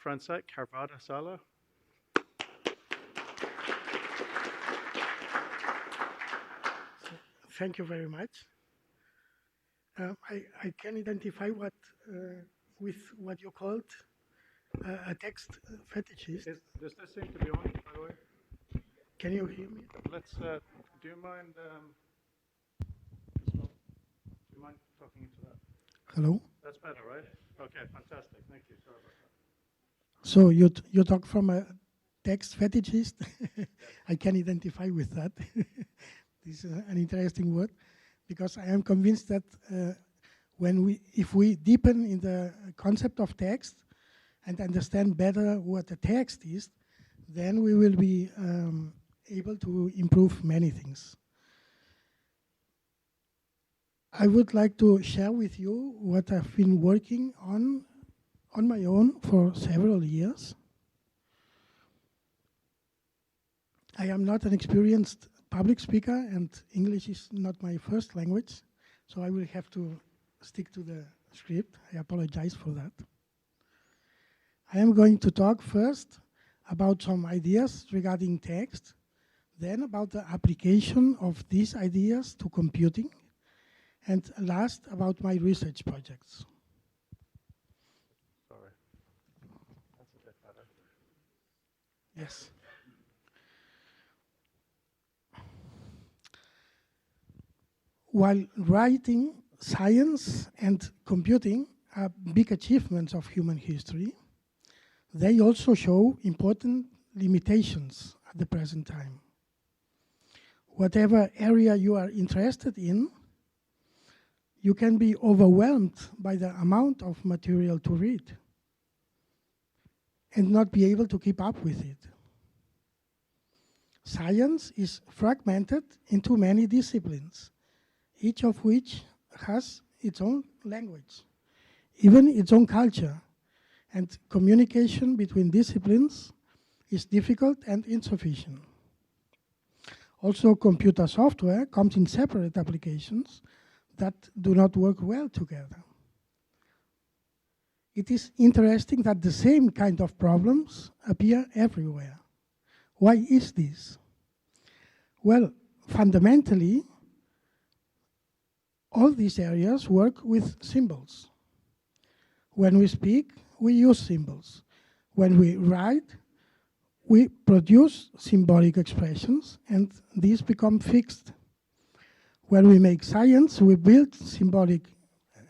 Francesc, Hervada-Sala. Thank you very much. I can identify with what you called a text fetishist. Does this seem to be on, by the way? Can you hear me? Let's, do you mind, talking into that? Hello? That's better, right? Okay, fantastic. Thank you. Sorry about that. So you talk from a text fetishist? I can identify with that. This is an interesting word, because I am convinced that if we deepen in the concept of text and understand better what a text is, then we will be able to improve many things. I would like to share with you what I've been working on my own for several years. I am not an experienced public speaker, and English is not my first language, so I will have to stick to the script. I apologize for that. I am going to talk first about some ideas regarding text, then about the application of these ideas to computing, and last about my research projects. Sorry. That's a bit better. Yes. While writing, science, and computing are big achievements of human history, they also show important limitations at the present time. Whatever area you are interested in, you can be overwhelmed by the amount of material to read and not be able to keep up with it. Science is fragmented into many disciplines, each of which has its own language, even its own culture, and communication between disciplines is difficult and insufficient. Also, computer software comes in separate applications that do not work well together. It is interesting that the same kind of problems appear everywhere. Why is this? Well, fundamentally, all these areas work with symbols. When we speak, we use symbols. When we write, we produce symbolic expressions, and these become fixed. When we make science, we build symbolic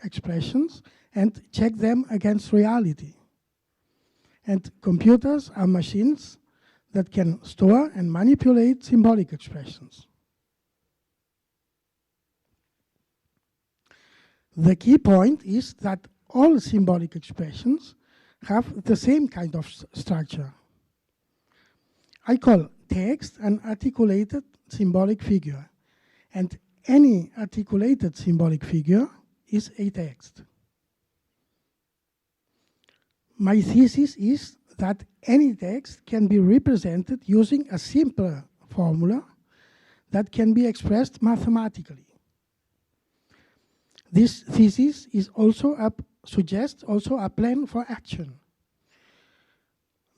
expressions and check them against reality. And computers are machines that can store and manipulate symbolic expressions. The key point is that all symbolic expressions have the same kind of structure. I call text an articulated symbolic figure, and any articulated symbolic figure is a text. My thesis is that any text can be represented using a simpler formula that can be expressed mathematically. This thesis is suggests also a plan for action.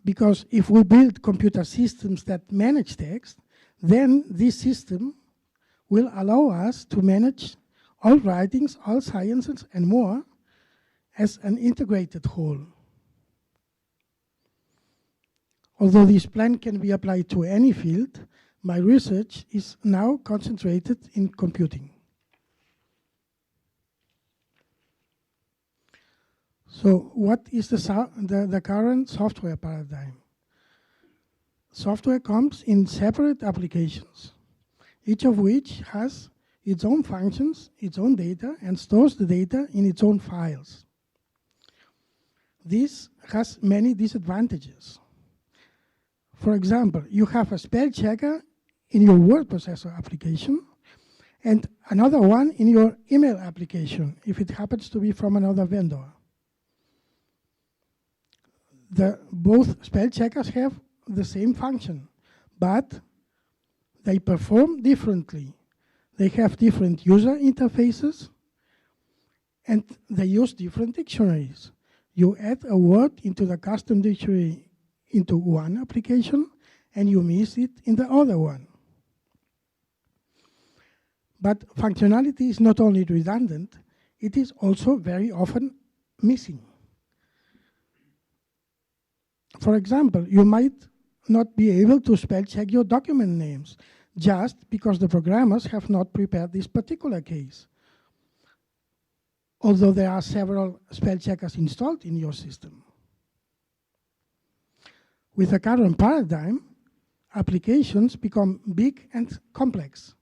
Because if we build computer systems that manage text, then this system will allow us to manage all writings, all sciences, and more as an integrated whole. Although this plan can be applied to any field, my research is now concentrated in computing. So what is the current software paradigm? Software comes in separate applications, each of which has its own functions, its own data, and stores the data in its own files. This has many disadvantages. For example, you have a spell checker in your word processor application and another one in your email application, if it happens to be from another vendor. Both spell checkers have the same function, but they perform differently. They have different user interfaces, and they use different dictionaries. You add a word into the custom dictionary into one application, and you miss it in the other one. But functionality is not only redundant, it is also very often missing. For example, you might not be able to spell check your document names just because the programmers have not prepared this particular case, although there are several spell checkers installed in your system. With the current paradigm, applications become big and complex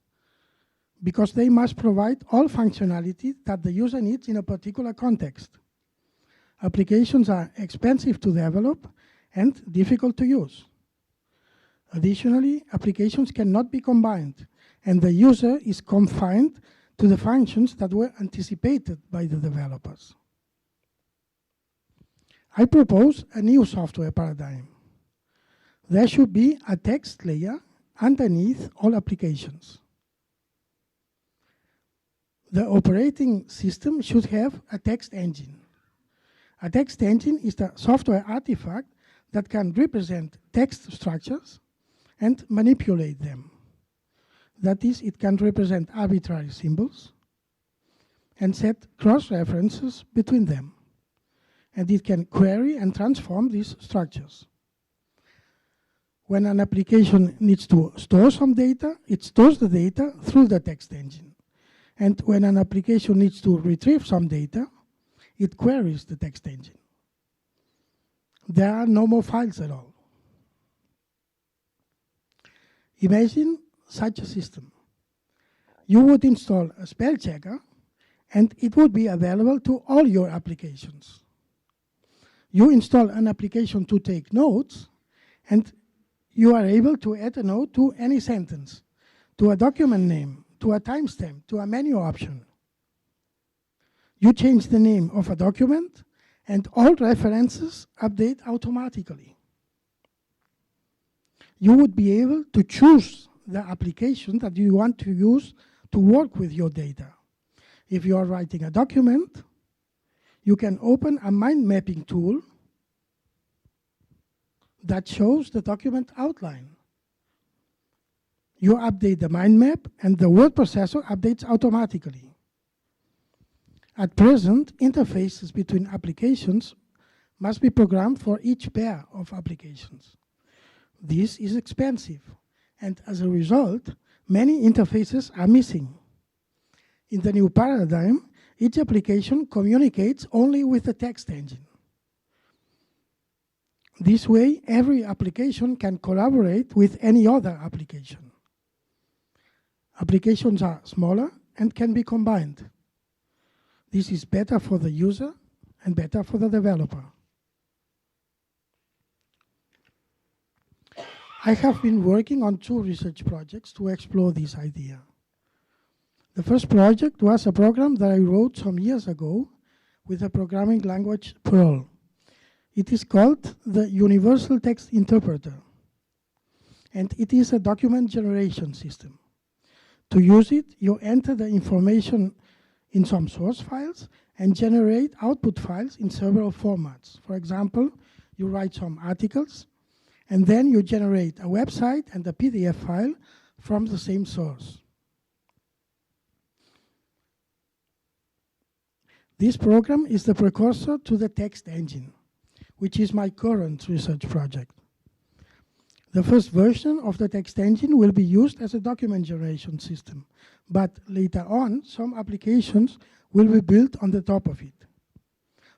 because they must provide all functionality that the user needs in a particular context. Applications are expensive to develop and difficult to use. Additionally, applications cannot be combined, and the user is confined to the functions that were anticipated by the developers. I propose a new software paradigm. There should be a text layer underneath all applications. The operating system should have a text engine. A text engine is the software artifact that can represent text structures and manipulate them. That is, it can represent arbitrary symbols and set cross-references between them. And it can query and transform these structures. When an application needs to store some data, it stores the data through the text engine. And when an application needs to retrieve some data, it queries the text engine. There are no more files at all. Imagine such a system. You would install a spell checker, and it would be available to all your applications. You install an application to take notes, and you are able to add a note to any sentence, to a document name, to a timestamp, to a menu option. You change the name of a document, and all references update automatically. You would be able to choose the application that you want to use to work with your data. If you are writing a document, you can open a mind mapping tool that shows the document outline. You update the mind map, and the word processor updates automatically. At present, interfaces between applications must be programmed for each pair of applications. This is expensive, and as a result, many interfaces are missing. In the new paradigm, each application communicates only with the text engine. This way, every application can collaborate with any other application. Applications are smaller and can be combined. This is better for the user and better for the developer. I have been working on 2 research projects to explore this idea. The first project was a program that I wrote some years ago with the programming language Perl. It is called the Universal Text Interpreter, and it is a document generation system. To use it, you enter the information in some source files and generate output files in several formats. For example, you write some articles, and then you generate a website and a PDF file from the same source. This program is the precursor to the text engine, which is my current research project. The first version of the text engine will be used as a document generation system, but later on, some applications will be built on the top of it.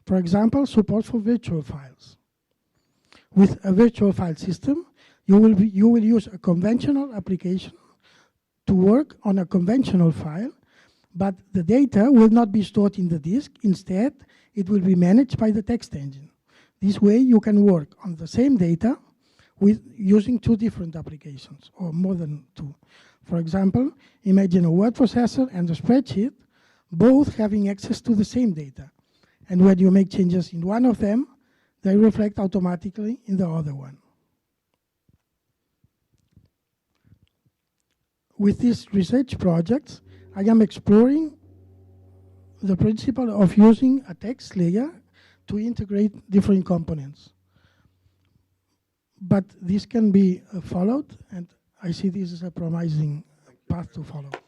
For example, support for virtual files. With a virtual file system, you will use a conventional application to work on a conventional file, but the data will not be stored in the disk. Instead, it will be managed by the text engine. This way, you can work on the same data with using 2 different applications, or more than 2. For example, imagine a word processor and a spreadsheet, both having access to the same data. And when you make changes in one of them, they reflect automatically in the other one. With these research projects, I am exploring the principle of using a text layer to integrate different components. But this can be followed, and I see this as a promising path to follow. Did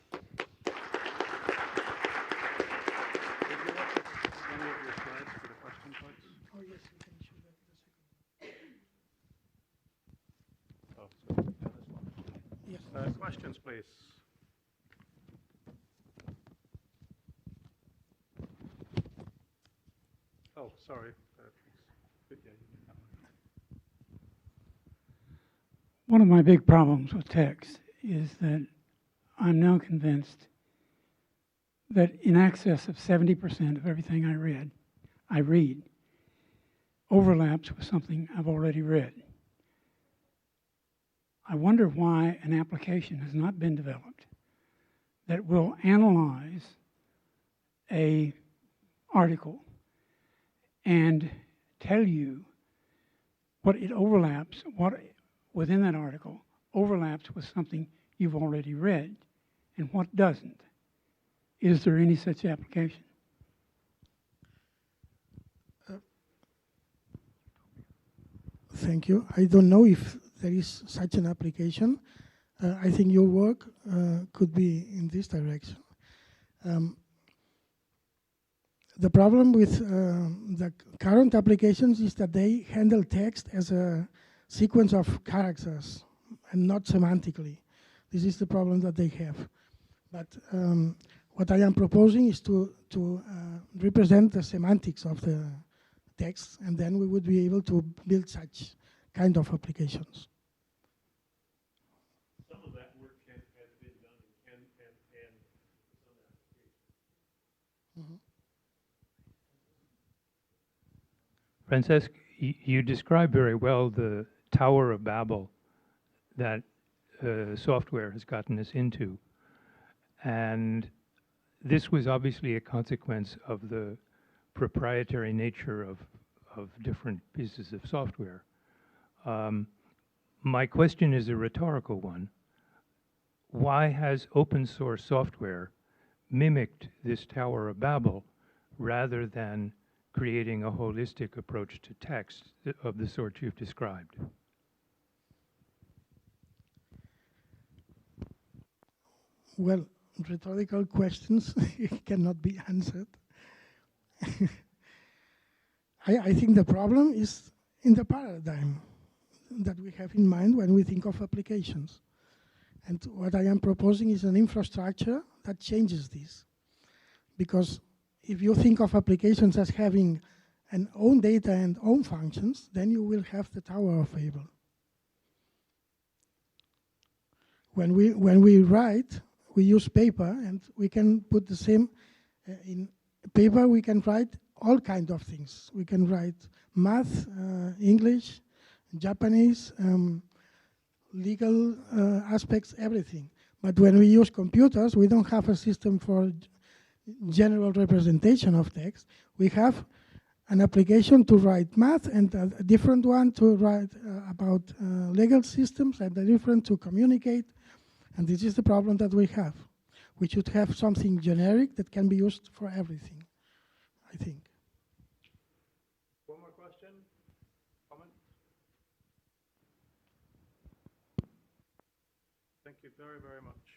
you want to any of your slides for the question points? Oh, yes, we can show that in a second. Oh, so, yeah, this one. Yes. Questions, please. Oh, sorry. Yeah, you can have one. One of my big problems with text is that I'm now convinced that in excess of 70% of everything I read, overlaps with something I've already read. I wonder why an application has not been developed that will analyze an article and tell you what it overlaps, what within that article overlaps with something you've already read and what doesn't. Is there any such application? Thank you. I don't know if there is such an application. I think your work could be in this direction. The problem with the current applications is that they handle text as a sequence of characters and not semantically. This is the problem that they have. But what I am proposing is to represent the semantics of the text, and then we would be able to build such kind of applications. Some of that work has been done and some applications. Francesc, you describe very well the Tower of Babel that software has gotten us into. And this was obviously a consequence of the proprietary nature of different pieces of software. My question is a rhetorical one. Why has open source software mimicked this Tower of Babel rather than creating a holistic approach to text of the sort you've described? Well, rhetorical questions cannot be answered. I think the problem is in the paradigm that we have in mind when we think of applications. And what I am proposing is an infrastructure that changes this. Because if you think of applications as having an own data and own functions, then you will have the Tower of Babel. When we write, we use paper, and we can put the same in paper. We can write all kinds of things. We can write math, English, Japanese, legal aspects, everything. But when we use computers, we don't have a system for general representation of text. We have an application to write math and a different one to write about legal systems and a different to communicate. And this is the problem that we have. We should have something generic that can be used for everything, I think. One more question? Comment? Thank you very, very much.